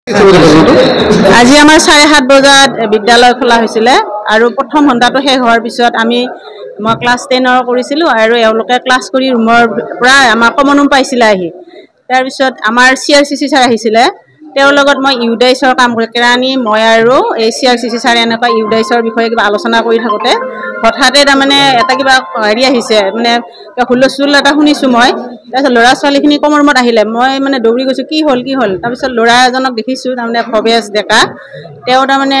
আজি আমাৰ 7:30 বজাত বিদ্যালয় খোলা হৈছিল আৰু প্ৰথম ঘণ্টাটো শেষ হোৱাৰ পিছত মই ক্লাছ 10 কৰিছিলো আৰু এওঁলোকে ক্লাছ কৰি ৰুমৰ পৰা আমাৰ কমন ৰুম পাইছিলে আহি তাৰ পিছত আমাৰ CRCC ছাৰ আহিছিলে তেওঁৰ লগত মই ইউডাইছৰ কাম কৰি কেৰাণী মই আৰু এই CRCC ছাৰে এনেকুৱা ইউডাইছৰ বিষয়ে কিবা আলোচনা কৰি থাকোতে হঠাতে তাৰমানে এটা কিবা হেৰি আহিছে মানে হুলস্থুল এটা শুনিছো মই তাৰপিছত ল'ৰা ছোৱালীখিনি কমন ৰুমত আহিলে মই মানে দৌৰি গৈছো কি হ'ল তাৰপিছত ল'ৰা এজনক দেখিছো তাৰমানে ভৱেশ ডেকা তেওঁ তাৰমানে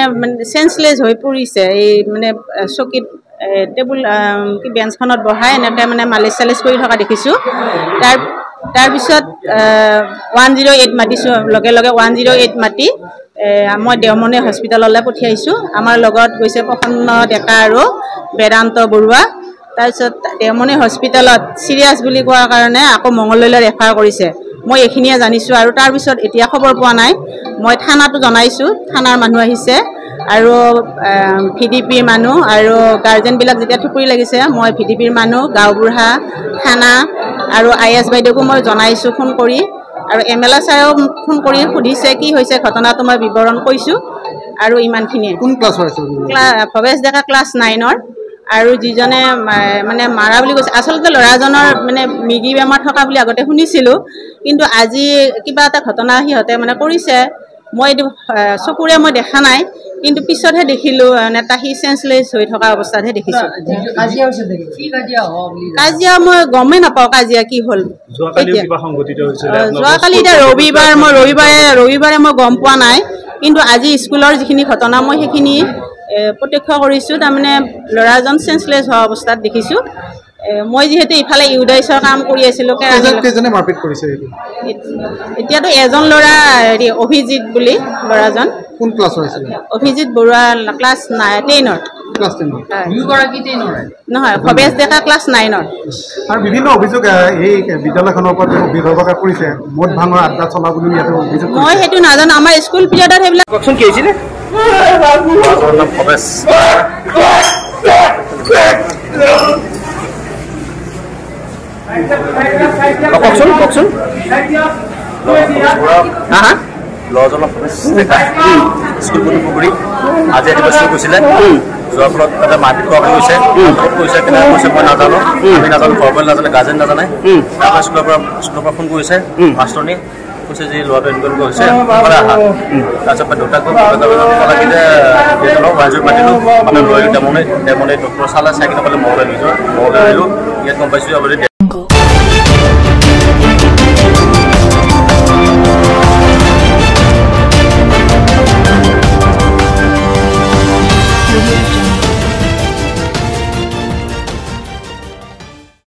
সেন্সলেছ হৈ পৰিছে এই মানে চকীত টেবুল কি বেঞ্চখনত বহাই এনেকৈ মানে মালিচ চালিচ কৰি থকা দেখিছো তাৰ পিছত 108 মাতিছো লগে লগে 108 মাতি মই দেওমনে হস্পিটাললৈ পঠিয়াইছো আমাৰ লগত গৈছে প্ৰসন্ন ডেকা আৰু বেদান্ত বৰুৱা তাৰপিছত দেওমনে হস্পিটালত সিৰিয়াছ বুলি কোৱাৰ কাৰণে আকৌ মঙ্গলদৈলৈ ৰেফাৰ কৰিছে মই এইখিনিয়ে জানিছো আৰু তাৰ পিছত এতিয়া খবৰ পোৱা নাই মই থানাটো জনাইছো থানাৰ মানুহ আহিছে আৰু VDP মানুহ আৰু গাৰ্জেন বিলাক যেতিয়া থুপুৰি লাগিছে মই VDPৰ মানুহ গাঁওবুঢ়া থানা আৰু IS বাইদেউকো মই জনাইছো ফোন কৰি আৰু MLA ছাৰেও ফোন কৰি সুধিছে কি হৈছে ঘটনাটো মই বিৱৰণ কৈছো আৰু ইমানখিনিয়ে কোন ক্লাছ হৈছে ভৱেশ ডেকা ক্লাছ 9 আৰু যিজনে মানে মাৰা বুলি কৈছে আসলতে ল'ৰাজনৰ মানে মিগি বেমাৰ থকা বুলি আগতে শুনিছিলো কিন্তু আজি কিবা এটা ঘটনা হিহতে মানে কৰিছে মই চকুৰে মই দেখা নাই কিন্তু পিছতহে দেখিলো নেতাহি সেন্সলেছ হৈ থকা অৱস্থাতহে দেখিছো কাজিয়া মই গমেই নাপাওঁ কাজিয়া কি হ'ল যোৱাকালি এতিয়া ৰবিবাৰে মই গম পোৱা নাই কিন্তু আজি স্কুলৰ যিখিনি ঘটনা মই সেইখিনি প্ৰত্যক্ষ কৰিছো তাৰমানে ল'ৰাজন সেন্সলেছ হোৱা অৱস্থাত দেখিছো মই যেহেতু ইফালে ইউডাইছৰ কাম কৰি আছিলো কেজনে মাৰপিট কৰিছে এতিয়াতো এজন ল'ৰা অভিজিত বুলি ল'ৰাজন কোন ক্লাছ হৈছে অভিজিত বৰুৱা ক্লাছ 10 ক্লাছ 10 দুইগৰাকী 10 নহয় ভৱেশ ডেকা ক্লাছ 9 আৰু বিভিন্ন অভিযোগ এই বিদ্যালয়খনৰ ওপৰত অভিভাৱকে কৰিছে মদ ভাঙৰ আড্ডা চলা বুলি ইয়াতে অভিযোগ মই সেইটো নাজানো আমাৰ স্কুল পিৰিয়ডত সেইবিলাক ককচোন কি হৈছিলে ভৱেশ ককচোন হা লজনৰ স্কুল পুখুৰী আজি এনিভাৰ্চাৰী কৈছিলে যোৱাৰ ফলত তাতে মাৰপিট কৰা গৈছে কেনেকৈ কৈছে মই নাজানো আমি নাজানো ফৰ্মেল নাজানে গাৰ্জেন নাজানে তাৰপৰা স্কুলৰ পৰা ফোন কৰিছে মাষ্টৰনী কৈছে যে ল'ৰাটো এনেকুৱা হৈছে তাৰপিছত দেউতাক লাগিলে ৰাইজৰ মাতিলোঁ মানে লৈ ডেমনে ডক্টৰ চালে চাই কিনে ক'লে মঙ্গলদৈ নিলোঁ ইয়াত গম পাইছোঁ অলৰেডি